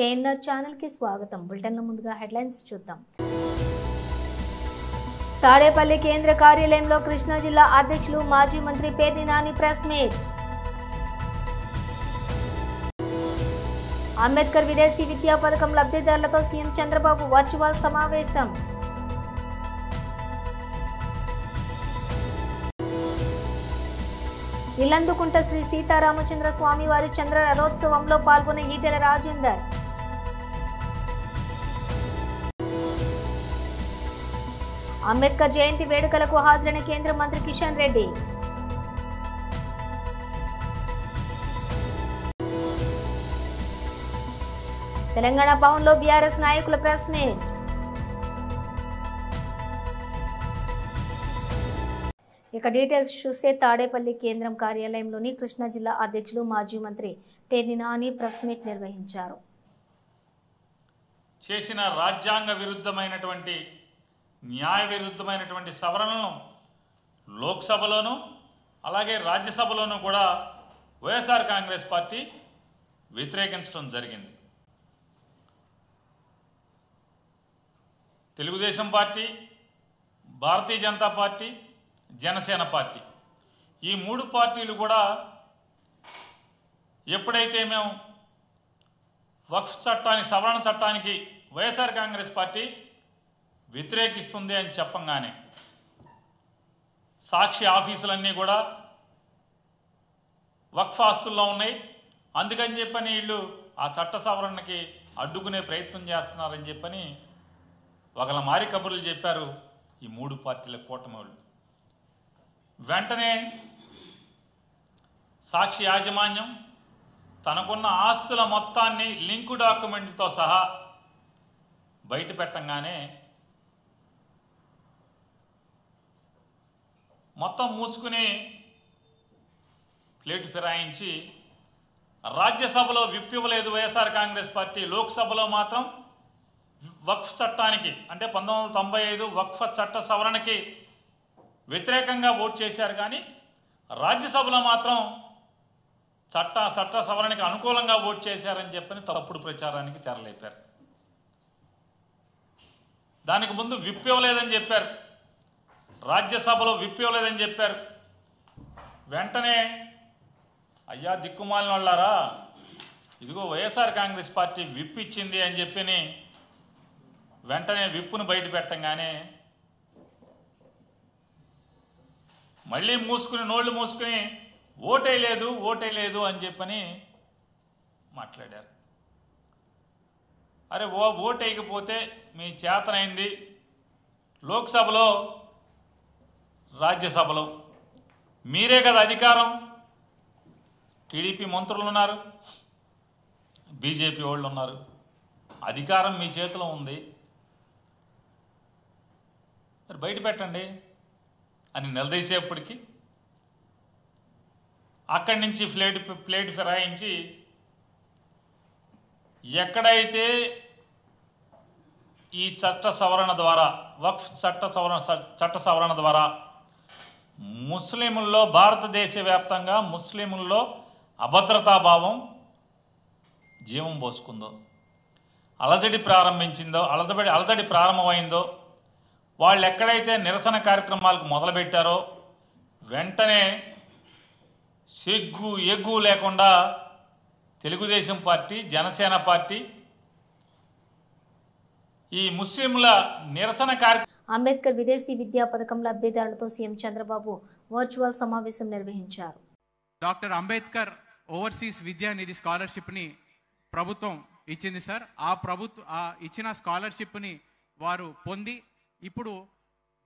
KNR channel కి స్వాగతం. Bulletin ముందుగా హెడ్లైన్స్ చూద్దాం. తాడేపల్లి కేంద్ర కార్యాలయంలో కృష్ణా జిల్లా అధ్యక్షులు మాజీ మంత్రి పేర్ని నాని ప్రెస్ మీట్. అంబేద్కర్ విదేశీ విద్యా పథకం లబ్ధిదారులతో సీఎం చంద్రబాబు వర్చువల్ సమావేశం. ఇల్లందుకుంట శ్రీ సీతారామచంద్ర స్వామి వారి చంద్ర రథోత్సవంలో పాల్గొన్న ఈటెల రాజేందర్. అంబేద్కర్ జయంతి వేడుకలకు హాజరైన కేంద్ర మంత్రి కిషన్ రెడ్డి. తెలంగాణ భవన్లో బీఆర్ఎస్ నాయకుల ప్రెస్ మీట్. ఇక డీటెయిల్స్ చూస్తే తాడేపల్లి కేంద్రం కార్యాలయంలోని కృష్ణా జిల్లా అధ్యక్షులు మాజీ మంత్రి పేర్ని నాని ప్రెస్ మీట్ నిర్వహించారు. చేసిన రాజ్యాంగ విరుద్ధమైనటువంటి న్యాయ విరుద్ధమైనటువంటి సవరణలను లోక్సభలోనూ అలాగే రాజ్యసభలోనూ కూడా వైఎస్ఆర్ కాంగ్రెస్ పార్టీ వ్యతిరేకించడం జరిగింది. Telugu Desam party, Bharatiya Janata party, Janasena party ఈ మూడు పార్టీలు కూడా ఎప్పుడైతే మేము వక్ఫ్ చట్టాన్ని సవరణ చట్టానికి వైఎస్ఆర్ కాంగ్రెస్ పార్టీ వ్యతిరేకిస్తుంది అని చెప్పంగానే సాక్షి ఆఫీసులన్నీ కూడా వక్ఫ్ ఆస్తుల్లో ఉన్నాయి, అందుకని చెప్పని వీళ్ళు ఆ చట్ట సవరణకి అడ్డుకునే ప్రయత్నం చేస్తున్నారని చెప్పని ఒకళ్ళ మారి కబుర్లు చెప్పారు ఈ మూడు పార్టీల కూటమి వాళ్ళు. వెంటనే సాక్షి యాజమాన్యం తనకున్న ఆస్తుల మొత్తాన్ని లింకు డాక్యుమెంట్లతో సహా బయట పెట్టంగానే మొత్తం మూసుకుని ప్లేటు ఫిరాయించి రాజ్యసభలో విప్ ఇవ్వలేదు వైఎస్ఆర్ కాంగ్రెస్ పార్టీ, లోక్సభలో మాత్రం వక్ఫ్ చట్టానికి అంటే 1995 వక్ఫ్ చట్ట సవరణకి వ్యతిరేకంగా ఓటు చేశారు. కానీ రాజ్యసభలో మాత్రం చట్ట సవరణకి అనుకూలంగా ఓటు చేశారని చెప్పని తప్పుడు ప్రచారానికి తెరలేపారు. దానికి ముందు విప్ ఇవ్వలేదని చెప్పారు, రాజ్యసభలో విప్ ఇవ్వలేదని చెప్పారు. వెంటనే అయ్యా దిక్కుమాలిన వాళ్ళారా, ఇదిగో వైఎస్ఆర్ కాంగ్రెస్ పార్టీ విప్ ఇచ్చింది అని చెప్పని వెంటనే విప్పును బయట పెట్టంగానే మళ్ళీ నోళ్ళు మూసుకుని ఓటేయలేదు అని చెప్పని మాట్లాడారు. అరే ఓటేయకపోతే మీ చేతనైంది లోక్సభలో రాజ్యసభలో మీరే కదా అధికారం, టీడీపీ మంత్రులు ఉన్నారు, బీజేపీ వాళ్ళు ఉన్నారు, అధికారం మీ చేతిలో ఉంది, మరి బయట పెట్టండి అని నిలదీసేపటికి అక్కడి నుంచి ప్లేట్ ఫిరాయించి ఎక్కడైతే ఈ చట్ట సవరణ ద్వారా వక్ఫ్ చట్ట సవరణ ద్వారా ముస్లింల్లో భారతదేశ వ్యాప్తంగా ముస్లింల్లో అభద్రతాభావం జీవం పోసుకుందో, అలజడి ప్రారంభమైందో, వాళ్ళు ఎక్కడైతే నిరసన కార్యక్రమాలకు మొదలుపెట్టారో వెంటనే సిగ్గు ఎగ్గు లేకుండా తెలుగుదేశం పార్టీ, జనసేన పార్టీ ఈ ముస్లింల నిరసన అంబేద్కర్ విదేశీ విద్యా పథకం లబ్ధిదారులతో సీఎం చంద్రబాబు వర్చువల్ సమావేశం నిర్వహించారు. డాక్టర్ అంబేద్కర్ ఓవర్సీస్ విద్యా నిధి స్కాలర్షిప్ని ప్రభుత్వం ఇచ్చింది సార్. ఆ ఇచ్చిన స్కాలర్షిప్ని వారు పొంది ఇప్పుడు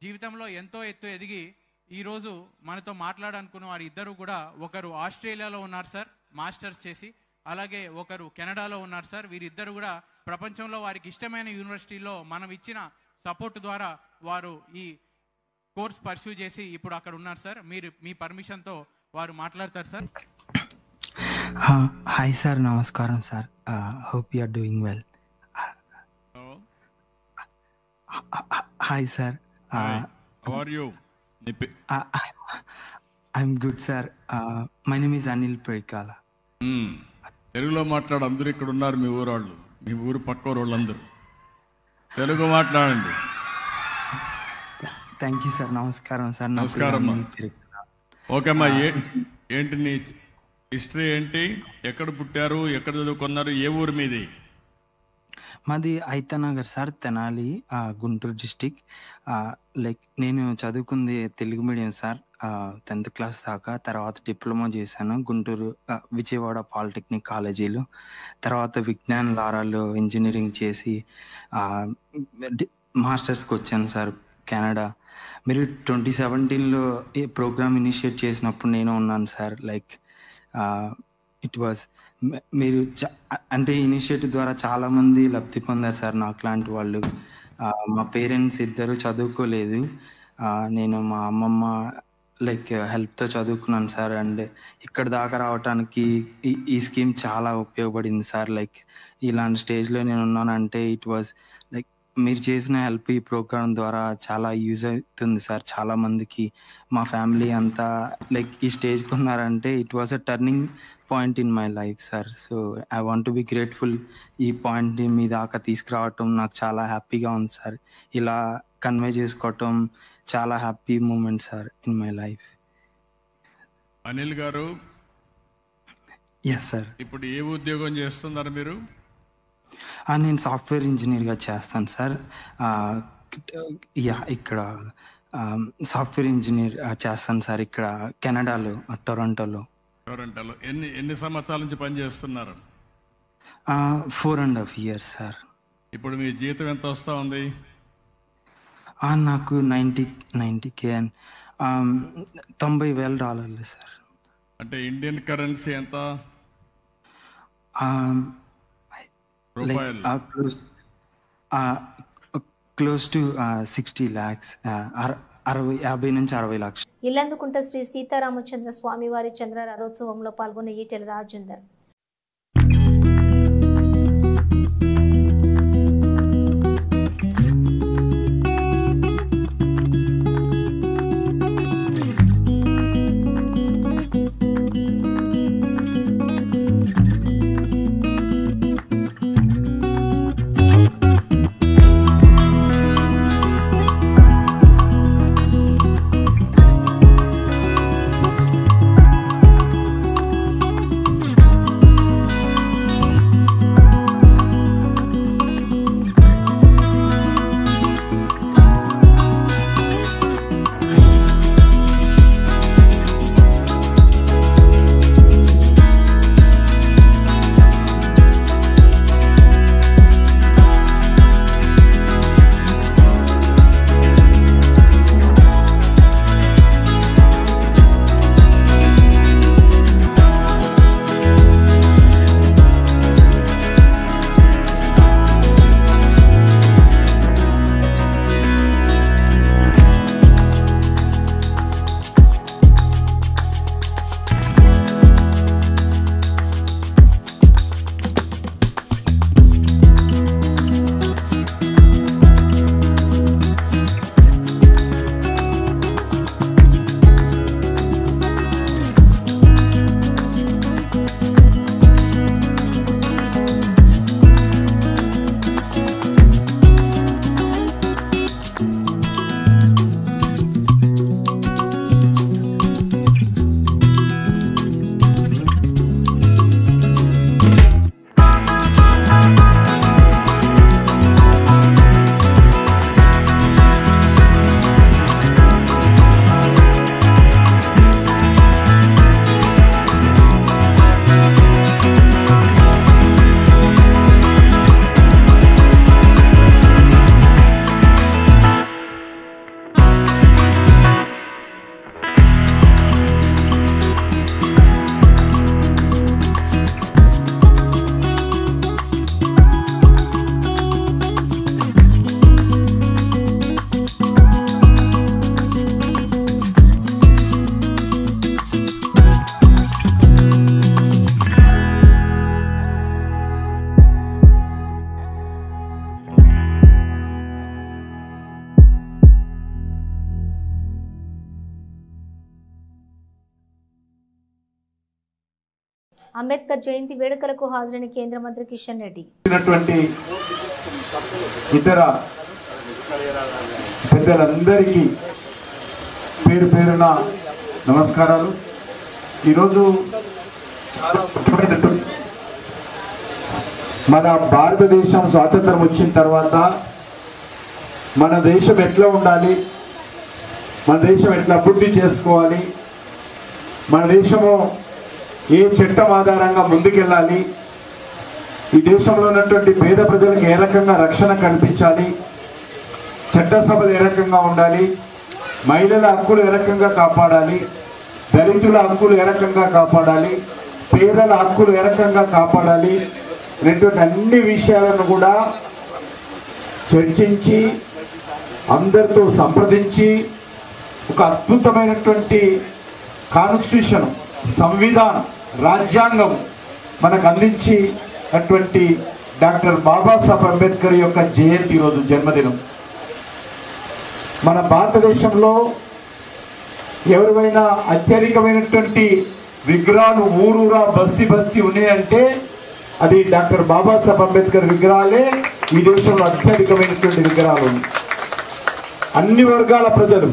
జీవితంలో ఎంతో ఎత్తు ఎదిగి ఈరోజు మనతో మాట్లాడాలనుకున్న వారు ఇద్దరు కూడా, ఒకరు ఆస్ట్రేలియాలో ఉన్నారు సార్ మాస్టర్స్ చేసి, అలాగే ఒకరు కెనడాలో ఉన్నారు సార్. వీరిద్దరు కూడా ప్రపంచంలో వారికి ఇష్టమైన యూనివర్సిటీలో మనం ఇచ్చిన సపోర్ట్ ద్వారా వారు ఈ కోర్స్ పర్సూ చేసి ఇప్పుడు అక్కడ ఉన్నారు సార్. మీరు మీ పర్మిషన్తో వారు మాట్లాడతారు సార్. హాయ్ సార్, నమస్కారం sir. Hope you are doing well. Hi sir. How are you? I'm good sir. My name is Anil Perikala. తెలుగులో మాట్లాడు, అందరూ ఇక్కడ ఉన్నారు మీ ఊరాళ్ళు. మీ ఊరు పక్క వాళ్ళందరూ తెలుగు మాట్లాడండి. Thank you sir. నమస్కారం సార్. నా నమస్కారం పేరు అమ్మా. అనిల్. ఓకే అమ్మా, ఏంటి నీ హిస్టరీ ఏంటి? ఎక్కడ పుట్టారు, ఎక్కడ చదువుకున్నారు, ఏ ఊరు మీది? మాది Ithanagar sir, Tenali, Guntur district. Like నేను చదువుకుంది Telugu medium sir, 10th class దాకా. తర్వాత డిప్లొమా చేశాను గుంటూరు విజయవాడ పాలిటెక్నిక్ కాలేజీలో. తర్వాత విజ్ఞాన్ లారాలో ఇంజనీరింగ్ చేసి మాస్టర్స్కి వచ్చాను సార్ కెనడా. మీరు 2017లో ఈ ప్రోగ్రామ్ ఇనిషియేట్ చేసినప్పుడు నేను ఉన్నాను సార్. లైక్ ఇట్ వాజ్ మీరు అంటే ఇనిషియేటివ్ ద్వారా చాలామంది లబ్ధి పొందారు సార్ నాకు లాంటి వాళ్ళు. మా పేరెంట్స్ ఇద్దరు చదువుకోలేదు, నేను మా అమ్మమ్మ లైక్ హెల్ప్తో చదువుకున్నాను సార్. అండ్ ఇక్కడ దాకా రావడానికి ఈ స్కీమ్ చాలా ఉపయోగపడింది సార్. లైక్ ఇలాంటి స్టేజ్లో నేను ఉన్నానంటే ఇట్ వాజ్ లైక్ మీరు చేసిన హెల్ప్ ఈ ప్రోగ్రామ్ ద్వారా చాలా యూజ్ అవుతుంది సార్ చాలా మందికి. మా ఫ్యామిలీ అంతా లైక్ ఈ స్టేజ్కి ఉన్నారంటే it was a turning point in my life sir. So I want to be grateful. ఈ పాయింట్ని మీ దాకా తీసుకురావటం నాకు చాలా హ్యాపీగా ఉంది సార్. ఇలా కన్వే చేసుకోవటం చాలా happy moment sir in my life. Anil garu, yes sir. ఇప్పుడు ఏ ఉద్యోగం చేస్తున్నారు మీరు? నేను సాఫ్ట్వేర్ ఇంజనీర్గా చేస్తాను సార్. ఇక్కడ సాఫ్ట్వేర్ ఇంజనీర్ చేస్తాను సార్ ఇక్కడ కెనడాలో, టొరంటోలో. ఎన్ని సంవత్సరాల నుంచి పనిచేస్తున్నారు? 4.5 years సార్. ఇప్పుడు మీ జీతం ఎంత వస్తూ ఉంది? నాకు 90K అని $90,000 సార్. అంటే ఇండియన్ కరెన్సీ ఎంత? క్లోజ్ టు 60 lakhs, 50 నుంచి 60 లక్షలు. ఇల్లందుకుంట శ్రీ సీతారామచంద్ర స్వామివారి చంద్ర రథోత్సవంలో పాల్గొన్న ఈటెల రాజేందర్. అంబేద్కర్ జయంతి వేడుకలకు హాజరైన కేంద్ర మంత్రి కిషన్ రెడ్డి. ఇతర పెద్దలందరికీ పేరు పేరున నమస్కారాలు. ఈరోజు మన భారతదేశం స్వాతంత్రం వచ్చిన తర్వాత మన దేశం ఎట్లా ఉండాలి, మన దేశం ఎట్లా అభివృద్ధి చేసుకోవాలి, మన దేశము ఏ చట్టం ఆధారంగా ముందుకెళ్ళాలి, ఈ దేశంలో ఉన్నటువంటి పేద ప్రజలకు ఏ రకంగా రక్షణ కల్పించాలి, చట్టసభలు ఏ రకంగా ఉండాలి, మహిళల హక్కులు ఏ రకంగా కాపాడాలి, దళితుల హక్కులు ఏ రకంగా కాపాడాలి, పేదల హక్కులు ఏ రకంగా కాపాడాలి అనేటువంటి అన్ని విషయాలను కూడా చర్చించి అందరితో సంప్రదించి ఒక అద్భుతమైనటువంటి కాన్స్టిట్యూషన్, సంవిధానం, రాజ్యాంగం మనకు అందించినటువంటి డాక్టర్ బాబాసాహెబ్ అంబేద్కర్ యొక్క జయంతి రోజు జన్మదినం. మన భారతదేశంలో ఎవరివైనా అత్యధికమైనటువంటి విగ్రహాలు ఊరూరా బస్తీ బస్తీ ఉన్నాయంటే అది డాక్టర్ బాబాసాహెబ్ అంబేద్కర్ విగ్రహాలే ఈ దేశంలో అత్యధికమైనటువంటి విగ్రహాలు. అన్ని వర్గాల ప్రజలు,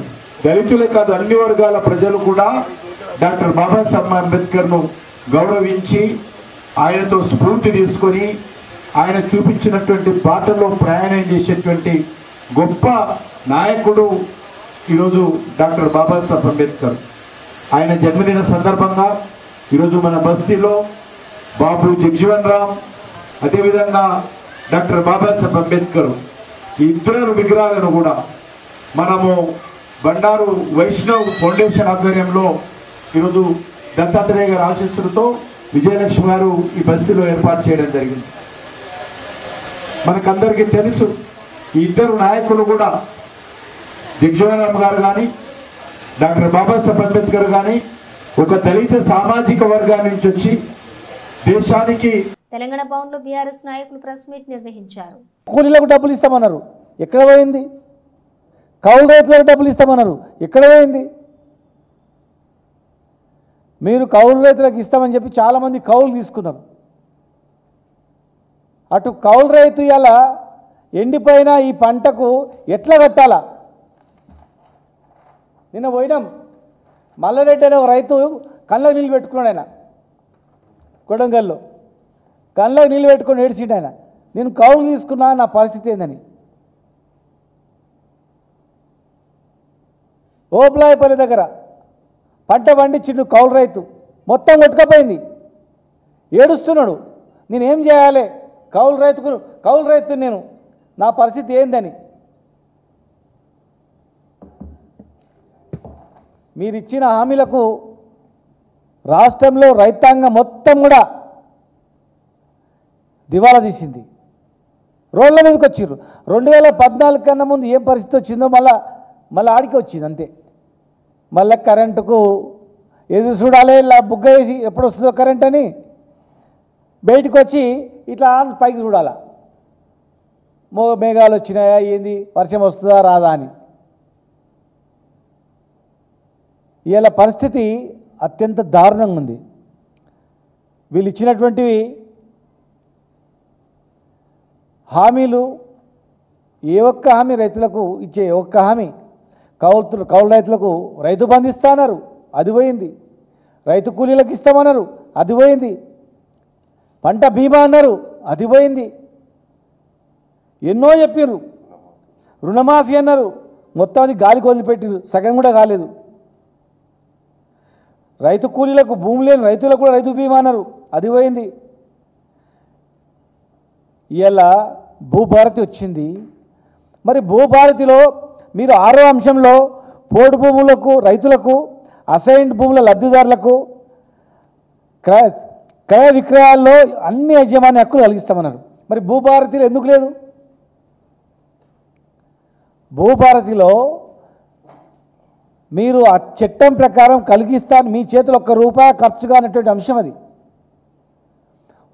దళితులే కాదు అన్ని వర్గాల ప్రజలు కూడా డాక్టర్ బాబాసాహెబ్ అంబేద్కర్ను గౌరవించి ఆయనతో స్ఫూర్తి తీసుకొని ఆయన చూపించినటువంటి బాటలో ప్రయాణం చేసేటువంటి గొప్ప నాయకుడు ఈరోజు డాక్టర్ బాబాసాహెబ్ అంబేద్కర్. ఆయన జన్మదిన సందర్భంగా ఈరోజు మన బస్తీలో బాబు జగ్జీవన్ రామ్, అదేవిధంగా డాక్టర్ బాబాసాహెబ్ అంబేద్కర్ ఈ ఇద్దరు విగ్రహాలను కూడా మనము బండారు వైష్ణవ్ ఫౌండేషన్ ఆధ్వర్యంలో ఈరోజు దత్తాత్రేయ గారి ఆశీస్సులతో విజయలక్ష్మి గారు ఈ బస్తీలో ఏర్పాటు చేయడం జరిగింది. మనకందరికీ తెలుసు ఈ ఇద్దరు నాయకులు కూడా జగ్జీవన్ రామ్ గారు కానీ డాక్టర్ బాబాసాహెబ్ అంబేద్కర్ కానీ ఒక దళిత సామాజిక వర్గాన్ని నుంచి వచ్చి దేశానికి. తెలంగాణ భవన్లో బీఆర్ఎస్ నాయకులు ప్రెస్ మీట్ నిర్వహించారు. కూలీలకు డబ్బులు ఇస్తామన్నారు, ఎక్కడ పోయింది? కౌలు రైతులకు డబ్బులు ఇస్తామన్నారు, ఎక్కడ పోయింది? మీరు కౌలు రైతులకు ఇస్తామని చెప్పి చాలామంది కౌలు తీసుకున్నారు. అటు కౌలు రైతు ఇలా ఎండిపోయిన ఈ పంటకు ఎట్లా కట్టాలా? నిన్న పోయినాం, మల్లారెడ్డి అనే ఒక రైతు కళ్ళకు నీళ్ళు పెట్టుకున్నాడు. ఆయన కొడంగల్లో కళ్ళకు నీళ్ళు పెట్టుకొని ఏడ్చిండు. ఆయన నేను కౌలు తీసుకున్నా, నా పరిస్థితి ఏందని. ఓపులాయపల్లి దగ్గర పంట పండించిండు కౌలు రైతు, మొత్తం కొట్టుకపోయింది, ఏడుస్తున్నాడు. నేనేం చేయాలి? కౌలు రైతు నేను, నా పరిస్థితి ఏందని. మీరు ఇచ్చిన హామీలకు రాష్ట్రంలో రైతాంగం మొత్తం కూడా దివాలా తీసింది, రోడ్ల మీదకి వచ్చిర్రు. 2014 కన్నా ముందు ఏం పరిస్థితి వచ్చిందో మళ్ళీ ఆడికి వచ్చింది అంతే. మళ్ళీ కరెంటుకు ఎదురు చూడాలి, ఇలా బుగ్గ వేసి ఎప్పుడు వస్తుందో కరెంట్ అని బయటకు వచ్చి ఇట్లా పైకి చూడాలా, మేఘాలు వచ్చినాయా ఏంది, వర్షం వస్తుందా రాదా అని. ఇవాళ పరిస్థితి అత్యంత దారుణంగా ఉంది. వీళ్ళు ఇచ్చినటువంటివి హామీలు, ఏ ఒక్క హామీ రైతులకు ఇచ్చే ఒక్క హామీ, కౌలు రైతులకు రైతు బంధు ఇస్తాన్నారు, అది పోయింది. రైతు కూలీలకు ఇస్తామన్నారు, అది పోయింది. పంట బీమా అన్నారు, అది పోయింది. ఎన్నో చెప్పారు. రుణమాఫీ అన్నారు, మొత్తం అది గాలికి వదిలిపెట్టారు, సగం కూడా కాలేదు. రైతు కూలీలకు, భూమి లేని రైతులకు కూడా రైతు బీమా అన్నారు, అది పోయింది. ఇలా భూభారతి వచ్చింది. మరి భూభారతిలో మీరు 6వ అంశంలో పోడు భూములకు, రైతులకు, అసైన్డ్ భూముల లబ్ధిదారులకు క్రయ విక్రయాల్లో అన్ని యజమాని హక్కులు కలిగిస్తామన్నారు. మరి భూభారతిలో ఎందుకు లేదు? భూభారతిలో మీరు ఆ చట్టం ప్రకారం కలిగిస్తాను, మీ చేతులు ₹1 ఖర్చు కానటువంటి అంశం, అది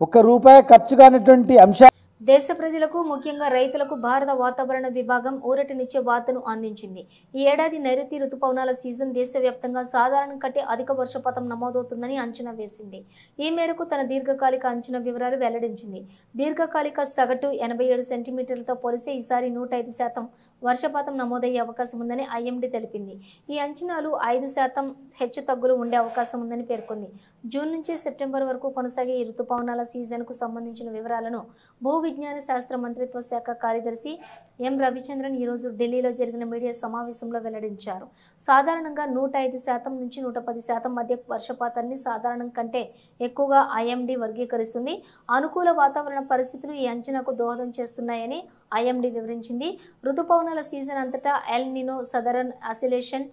₹1 ఖర్చు కానటువంటి అంశం. దేశ ప్రజలకు ముఖ్యంగా రైతులకు భారత వాతావరణ విభాగం ఊరటనిచ్చే వార్తను అందించింది. ఈ ఏడాది నైరుతి రుతుపవనాల సీజన్ దేశవ్యాప్తంగా సాధారణం కంటే అధిక వర్షపాతం నమోదవుతుందని అంచనా వేసింది. ఈ మేరకు తన దీర్ఘకాలిక అంచనా వివరాలు వెల్లడించింది. దీర్ఘకాలిక సగటు 87 సెంటీమీటర్లతో పోలిస్తే ఈసారి 105% వర్షపాతం నమోదయ్యే అవకాశం ఉందని ఐఎండీ తెలిపింది. ఈ అంచనాలు 5% హెచ్చుతగ్గులు ఉండే అవకాశం ఉందని పేర్కొంది. జూన్ నుంచి సెప్టెంబర్ వరకు కొనసాగే ఈ రుతుపవనాల సీజన్కు సంబంధించిన వివరాలను భూ విజ్ఞాన శాస్త్ర మంత్రిత్వ శాఖ కార్యదర్శి ఎం రవిచంద్రన్ ఈరోజు ఢిల్లీలో జరిగిన మీడియా సమావేశంలో వెల్లడించారు. సాధారణంగా 105% నుంచి 110% మధ్య వర్షపాతాన్ని సాధారణం కంటే ఎక్కువగా ఐఎండీ వర్గీకరిస్తుంది. అనుకూల వాతావరణ పరిస్థితులు ఈ అంచనాకు దోహదం చేస్తున్నాయని ఐఎండీ వివరించింది. రుతుపవనాల సీజన్ అంతటా El Nino, southern oscillation,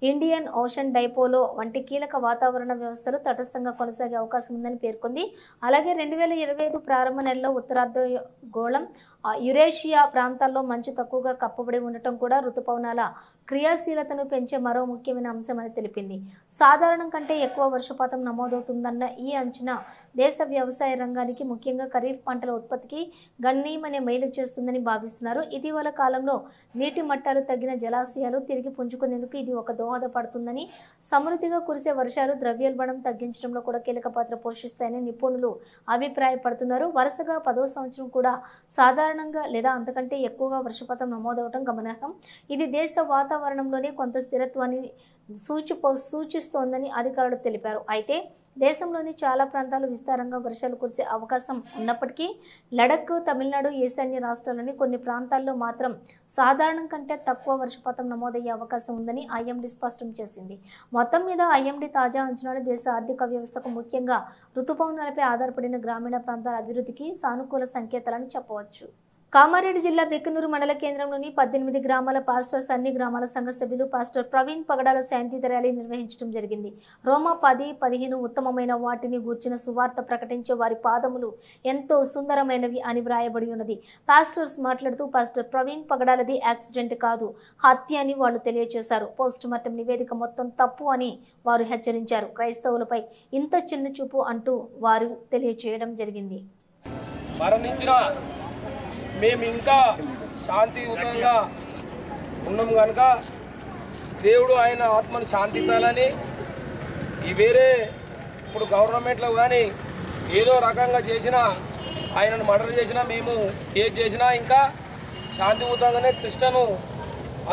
Indian Ocean dipole వంటి కీలక వాతావరణ వ్యవస్థలు తటస్థంగా కొనసాగే అవకాశం ఉందని పేర్కొంది. అలాగే 2025 ప్రారంభ నెలలో ఉత్తరార్ధగోళం, యురేషియా ప్రాంతాల్లో మంచు తక్కువగా కప్పబడి ఉండటం కూడా రుతుపవనాల క్రియాశీలతను పెంచే మరో ముఖ్యమైన అంశమని తెలిపింది. సాధారణం కంటే ఎక్కువ వర్షపాతం నమోదవుతుందన్న ఈ అంచనా దేశ వ్యవసాయ రంగానికి, ముఖ్యంగా ఖరీఫ్ పంటల ఉత్పత్తికి గణనీయమైన మేలు చేస్తుందని భావిస్తున్నారు. ఇటీవల కాలంలో నీటి మట్టాలు తగ్గిన జలాశయాలు తిరిగి పుంజుకునేందుకు ఇది ఒక దోహదపడుతుందని, సమృద్ధిగా కురిసే వర్షాలు ద్రవ్యోల్బణం తగ్గించడంలో కూడా కీలక పాత్ర పోషిస్తాయని నిపుణులు అభిప్రాయపడుతున్నారు. వరుసగా 10వ సంవత్సరం కూడా సాధారణంగా లేదా అంతకంటే ఎక్కువగా వర్షపాతం నమోదవడం గమనార్హం. ఇది దేశ వాతావరణంలోనే కొంత స్థిరత్వాన్ని సూచిస్తోందని అధికారులు తెలిపారు. అయితే దేశంలోని చాలా ప్రాంతాలు విస్తారంగా వర్షాలు కురిసే అవకాశం ఉన్నప్పటికీ లడఖ్, తమిళనాడు, ఈశాన్య రాష్ట్రాల్లోని కొన్ని ప్రాంతాల్లో మాత్రం సాధారణం కంటే తక్కువ వర్షపాతం నమోదయ్యే అవకాశం ఉందని ఐఎండీ స్పష్టం చేసింది. మొత్తం మీద ఐఎండీ తాజా అంచనాలు దేశ ఆర్థిక వ్యవస్థకు, ముఖ్యంగా రుతుపవనాలపై ఆధారపడిన గ్రామీణ ప్రాంతాల అభివృద్ధికి సానుకూల సంకేతాలని చెప్పవచ్చు. కామారెడ్డి జిల్లా బిక్కనూరు మండల కేంద్రంలోని 18 గ్రామాల పాస్టర్స్, అన్ని గ్రామాల సంఘ సభ్యులు పాస్టర్ ప్రవీణ్ పగడాల శాంతి ర్యాలీ నిర్వహించడం జరిగింది. రోమా 10:15 ఉత్తమమైన వాటిని గూర్చిన సువార్త ప్రకటించే వారి పాదములు ఎంతో సుందరమైనవి అని వ్రాయబడి ఉన్నది. పాస్టర్స్ మాట్లాడుతూ పాస్టర్ ప్రవీణ్ పగడాలది యాక్సిడెంట్ కాదు, హత్య అని వాళ్ళు తెలియజేశారు. పోస్ట్ మార్టం నివేదిక మొత్తం తప్పు అని వారు హెచ్చరించారు. క్రైస్తవులపై ఇంత చిన్న చూపు అంటూ వారు తెలియజేయడం జరిగింది. మేము ఇంకా శాంతియుతంగా ఉన్నాం కనుక దేవుడు ఆయన ఆత్మను శాంతించాలని, ఈ వేరే ఇప్పుడు గవర్నమెంట్లో కానీ ఏదో రకంగా చేసినా, ఆయనను మర్డర్ చేసినా, మేము ఏది చేసినా ఇంకా శాంతియుతంగానే క్రిస్టియను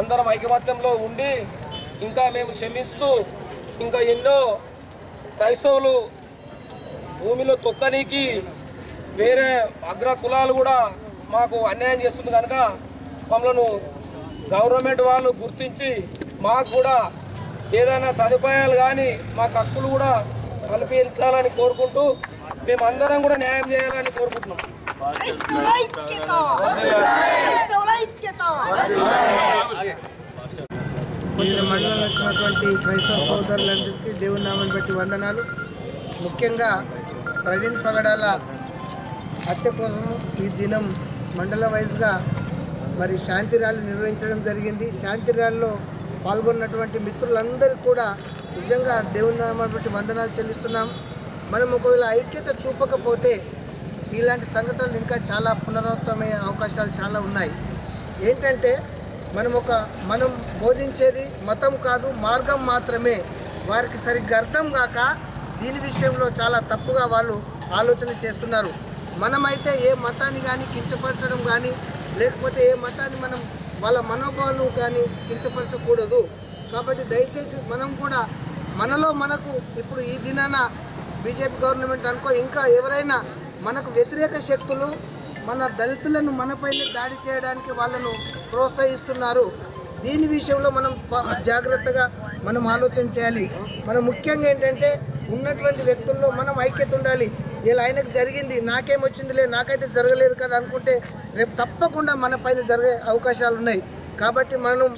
అందరం ఐకమత్యంలో ఉండి ఇంకా మేము క్షమిస్తూ, ఇంకా ఎన్నో క్రైస్తవులు భూమిలో తొక్కనీకి వేరే అగ్ర కులాలు కూడా మాకు అన్యాయం చేస్తుంది కనుక మమ్మల్ని గవర్నమెంట్ వాళ్ళు గుర్తించి మాకు కూడా ఏదైనా సదుపాయాలు కానీ మాకు హక్కులు కూడా కల్పించాలని కోరుకుంటూ మేమందరం కూడా న్యాయం చేయాలని కోరుకుంటున్నాం. వివిధ మండలాలు వచ్చినటువంటి క్రైస్తవ సోదరులందరికీ దేవుని నామాన్ని బట్టి వందనాలు. ముఖ్యంగా ప్రవీణ్ పగడాల హత్య కోసం ఈ దినం మండల వైజ్గా మరి శాంతి ర్యాలీ నిర్వహించడం జరిగింది. శాంతి ర్యాలీలో పాల్గొన్నటువంటి మిత్రులందరికీ కూడా నిజంగా దేవుని నామాన్ని బట్టి వందనాలు చెల్లిస్తున్నాం. మనం ఒకవేళ ఐక్యత చూపకపోతే ఇలాంటి సంఘటనలు ఇంకా చాలా పునరావృతమయ్యే అవకాశాలు చాలా ఉన్నాయి. ఏంటంటే మనం బోధించేది మతం కాదు, మార్గం మాత్రమే. వారికి సరిగ్గా అర్థం కాక దీని విషయంలో చాలా తప్పుగా వాళ్ళు ఆలోచన చేస్తున్నారు. మనమైతే ఏ మతాన్ని కానీ కించపరచడం కానీ, లేకపోతే ఏ మతాన్ని మనం వాళ్ళ మనోభావాలు కానీ కించపరచకూడదు. కాబట్టి దయచేసి మనం కూడా మనకు ఇప్పుడు ఈ దినాన బీజేపీ గవర్నమెంట్ అనుకో, ఇంకా ఎవరైనా మనకు వ్యతిరేక శక్తులు మన దళితులను మనపైన దాడి చేయడానికి వాళ్ళను ప్రోత్సహిస్తున్నారు. దీని విషయంలో మనం జాగ్రత్తగా మనం ఆలోచన చేయాలి. మనం ముఖ్యంగా ఏంటంటే ఉన్నటువంటి వ్యక్తుల్లో మనం ఐక్యత ఉండాలి. ఇలా ఆయనకు జరిగింది, నాకేమొచ్చిందిలే, నాకైతే జరగలేదు కదా అనుకుంటే రేపు తప్పకుండా మన పైన జరిగే అవకాశాలు ఉన్నాయి. కాబట్టి మనం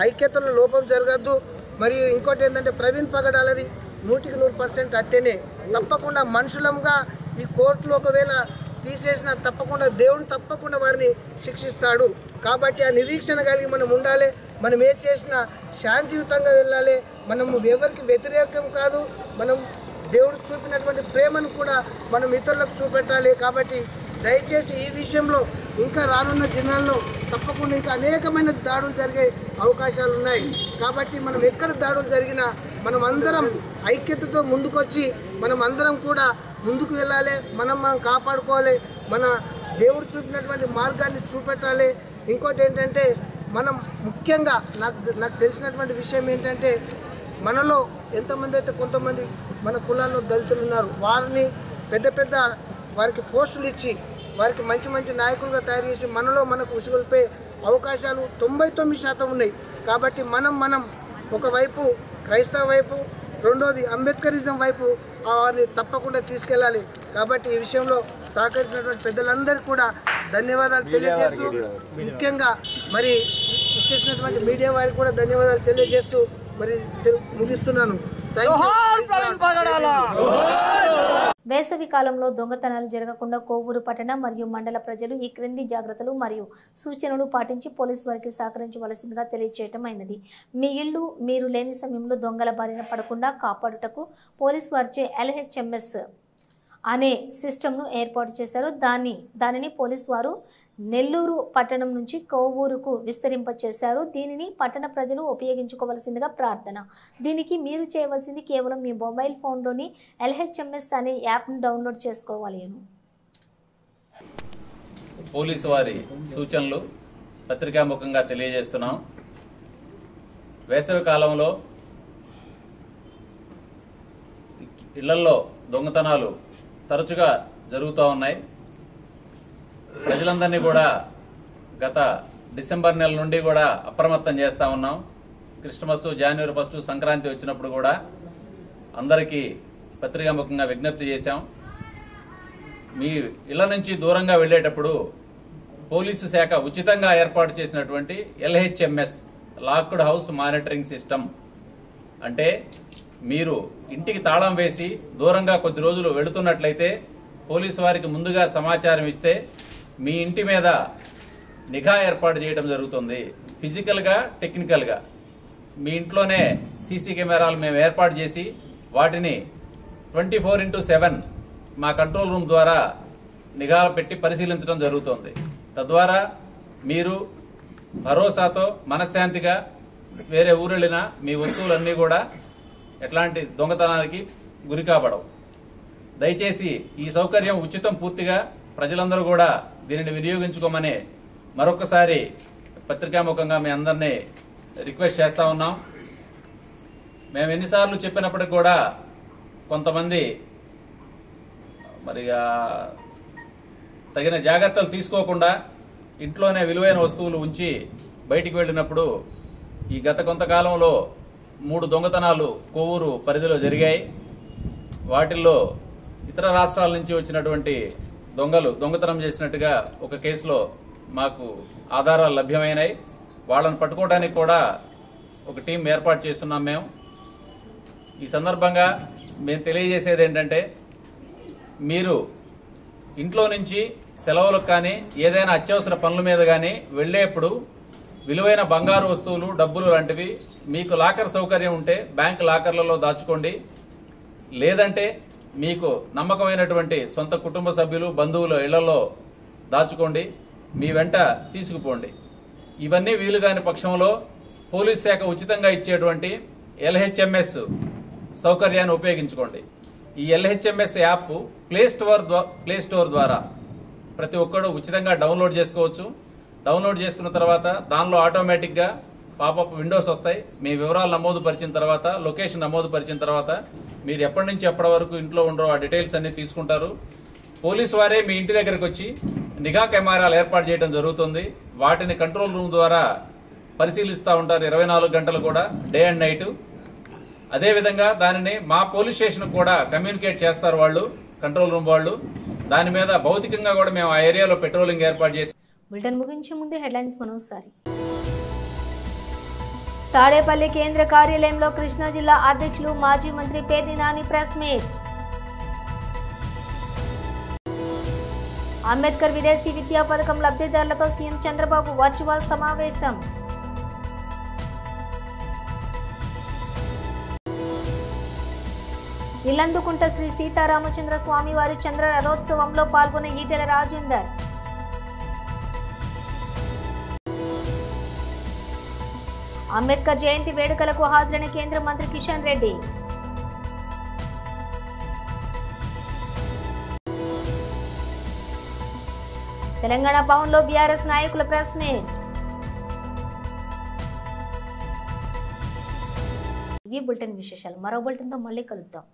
ఐక్యతలో లోపం జరగద్దు. మరియు ఇంకోటి ఏంటంటే ప్రవీణ్ పగడాలది 100% హత్యనే. తప్పకుండా మనుషులంగా ఈ కోర్టులో ఒకవేళ తీసేసిన తప్పకుండా దేవుడు తప్పకుండా వారిని శిక్షిస్తాడు. కాబట్టి ఆ నిరీక్షణ కలిగి మనం ఉండాలి. మనం ఏ చేసినా శాంతియుతంగా వెళ్ళాలి. మనము ఎవరికి వ్యతిరేకం కాదు. మనం దేవుడు చూపినటువంటి ప్రేమను కూడా మనం ఇతరులకు చూపెట్టాలి. కాబట్టి దయచేసి ఈ విషయంలో ఇంకా రానున్న దినాల్లో తప్పకుండా ఇంకా అనేకమైన దాడులు జరిగే అవకాశాలు ఉన్నాయి. కాబట్టి మనం ఎక్కడ దాడులు జరిగినా మనం అందరం ఐక్యతతో ముందుకొచ్చి మనం అందరం కూడా ముందుకు వెళ్ళాలి. మనం కాపాడుకోవాలి. మన దేవుడు చూపినటువంటి మార్గాన్ని చూపెట్టాలి. ఇంకోటి ఏంటంటే మనం ముఖ్యంగా నాకు తెలిసినటువంటి విషయం ఏంటంటే మనలో ఎంతమంది అయితే కొంతమంది మన కులాల్లో దళితులు ఉన్నారు. వారిని పెద్ద వారికి పోస్టులు ఇచ్చి వారికి మంచి నాయకులుగా తయారు చేసి మనకు ఉసుగొల్పే అవకాశాలు 99% ఉన్నాయి. కాబట్టి మనం ఒకవైపు క్రైస్తవ వైపు, రెండోది అంబేద్కరిజం వైపు వారిని తప్పకుండా తీసుకెళ్ళాలి. కాబట్టి ఈ విషయంలో సహకరించినటువంటి పెద్దలందరికీ కూడా ధన్యవాదాలు తెలియజేస్తూ, ముఖ్యంగా మరి ఇచ్చేసినటువంటి మీడియా వారికి కూడా ధన్యవాదాలు తెలియజేస్తూ మరి ముగిస్తున్నాను. వేసవి కాలంలో దొంగతనాలు జరగకుండా కోవూరు పట్టణ మరియు మండల ప్రజలు ఈ క్రింది జాగ్రత్తలు మరియు సూచనలు పాటించి పోలీసు వారికి సహకరించవలసిందిగా తెలియజేయటం అయినది. మీ ఇల్లు మీరు లేని సమయంలో దొంగల బారిన పడకుండా కాపాడుటకు పోలీసు వారిచే LHMS అనే సిస్టమ్ను ఏర్పాటు చేశారు. దానిని పోలీసు వారు నెల్లూరు పట్టణం నుంచి కోవూరుకు విస్తరింపచేశారు. దీనిని పట్టణ ప్రజలు ఉపయోగించుకోవలసిందిగా ప్రార్థన. దీనికి మీరు చేయవలసింది కేవలం మీ మొబైల్ ఫోన్లోని LHMS అనే యాప్ను డౌన్లోడ్ చేసుకోవాలి. పోలీసు వారి సూచనలు పత్రికాముఖంగా తెలియజేస్తున్నాం. వేసవి కాలంలో ఇళ్లలో దొంగతనాలు తరచుగా జరుగుతూ ఉన్నాయి. ప్రజలందరినీ కూడా గత డిసెంబర్ నెల నుండి కూడా అప్రమత్తం చేస్తూ ఉన్నాం. క్రిస్మస్, జనవరి 1 సంక్రాంతి వచ్చినప్పుడు కూడా అందరికీ పత్రికాముఖంగా విజ్ఞప్తి చేశాం. మీ ఇళ్ల నుంచి దూరంగా వెళ్లేటప్పుడు పోలీసు శాఖ ఉచితంగా ఏర్పాటు చేసినటువంటి LHMS locked house monitoring system అంటే మీరు ఇంటికి తాళం వేసి దూరంగా కొద్ది రోజులు వెళుతున్నట్లయితే పోలీసు వారికి ముందుగా సమాచారం ఇస్తే మీ ఇంటి మీద నిఘా ఏర్పాటు చేయడం జరుగుతుంది. ఫిజికల్గా, టెక్నికల్గా మీ ఇంట్లోనే సీసీ కెమెరాలు మేము ఏర్పాటు చేసి వాటిని 24/7 మా కంట్రోల్ రూమ్ ద్వారా నిఘా పెట్టి పరిశీలించడం జరుగుతుంది. తద్వారా మీరు భరోసాతో మనశ్శాంతిగా వేరే ఊరెళ్ళినా మీ వస్తువులన్నీ కూడా ఎట్లాంటి దొంగతనానికి గురి కాబడవు. దయచేసి ఈ సౌకర్యం ఉచితం. పూర్తిగా ప్రజలందరూ కూడా దీనిని వినియోగించుకోమని మరొకసారి పత్రికాముఖంగా మీ అందరినీ రిక్వెస్ట్ చేస్తా ఉన్నాం. మేము ఎన్నిసార్లు చెప్పినప్పటికి కూడా కొంతమంది మరి తగిన జాగ్రత్తలు తీసుకోకుండా ఇంట్లోనే విలువైన వస్తువులు ఉంచి బయటికి వెళ్ళినప్పుడు ఈ గత కొంతకాలంలో 3 దొంగతనాలు కోవూరు పరిధిలో జరిగాయి. వాటిల్లో ఇతర రాష్ట్రాల నుంచి వచ్చినటువంటి దొంగతనం చేసినట్టుగా ఒక కేసులో మాకు ఆధారాలు లభ్యమైనాయి. వాళ్ళని పట్టుకోవడానికి కూడా ఒక టీం ఏర్పాటు చేస్తున్నాం మేము. ఈ సందర్భంగా మేము తెలియజేసేది ఏంటంటే మీరు ఇంట్లో నుంచి సెలవులకు కానీ ఏదైనా అత్యవసర పనుల మీద కానీ వెళ్లేప్పుడు విలువైన బంగారు వస్తువులు, డబ్బులు లాంటివి మీకు లాకర్ సౌకర్యం ఉంటే బ్యాంక్ లాకర్లలో దాచుకోండి. లేదంటే మీకు నమ్మకమైనటువంటి సొంత కుటుంబ సభ్యులు, బంధువుల ఇళ్లలో దాచుకోండి. మీ వెంట తీసుకుపోండి. ఇవన్నీ వీలుగాని పక్షంలో పోలీస్ శాఖ ఉచితంగా ఇచ్చేటువంటి LHMS సౌకర్యాన్ని ఉపయోగించుకోండి. ఈ LHMS యాప్ ప్లే స్టోర్ ద్వారా ప్రతి ఒక్కరూ ఉచితంగా డౌన్లోడ్ చేసుకోవచ్చు. డౌన్లోడ్ చేసుకున్న తర్వాత దానిలో ఆటోమేటిక్ గా పాపప్ విండోస్ వస్తాయి. మీ వివరాలు నమోదు పరిచిన తర్వాత, లొకేషన్ నమోదు పరిచిన తర్వాత మీరు ఎప్పటి నుంచి ఎప్పటి వరకు ఇంట్లో ఉండరో ఆ డీటెయిల్స్ అన్ని తీసుకుంటారు. పోలీసు వారే మీ ఇంటి దగ్గరకు వచ్చి నిఘా కెమెరాలు ఏర్పాటు చేయడం జరుగుతుంది. వాటిని కంట్రోల్ రూమ్ ద్వారా పరిశీలిస్తూ ఉంటారు 24 గంటలు కూడా, డే అండ్ నైట్. అదేవిధంగా దానిని మా పోలీస్ స్టేషన్ కూడా కమ్యూనికేట్ చేస్తారు వాళ్ళు, కంట్రోల్ రూమ్ వాళ్ళు. దాని మీద భౌతికంగా కూడా మేము ఆ ఏరియాలో పెట్రోలింగ్ ఏర్పాటు చేసి. బులెటిన్ ముగించే ముందు హెడ్లైన్స్ మరోసారి. తాడేపల్లి కేంద్ర కార్యాలయంలో కృష్ణా జిల్లా అధ్యక్షులు మాజీ మంత్రి పేర్ని నాని ప్రెస్ మీట్. అంబేద్కర్ విదేశీ విద్యా పథకం లబ్ధిదారులతో సీఎం చంద్రబాబు వర్చువల్ సమావేశం. ఇల్లందుకుంట శ్రీ సీతారామచంద్ర స్వామి వారి చంద్ర రథోత్సవంలో పాల్గొన్న ఈటెల రాజేందర్. అంబేద్కర్ జయంతి వేడుకలకు హాజరైన కేంద్ర మంత్రి కిషన్ రెడ్డి. తెలంగాణ భవన్లో బీఆర్ఎస్ నాయకుల ప్రెస్ మీట్. ఇవి బులెటిన్ విశేషాలు. మరో బులెటిన్తో మళ్ళీ కలుద్దాం.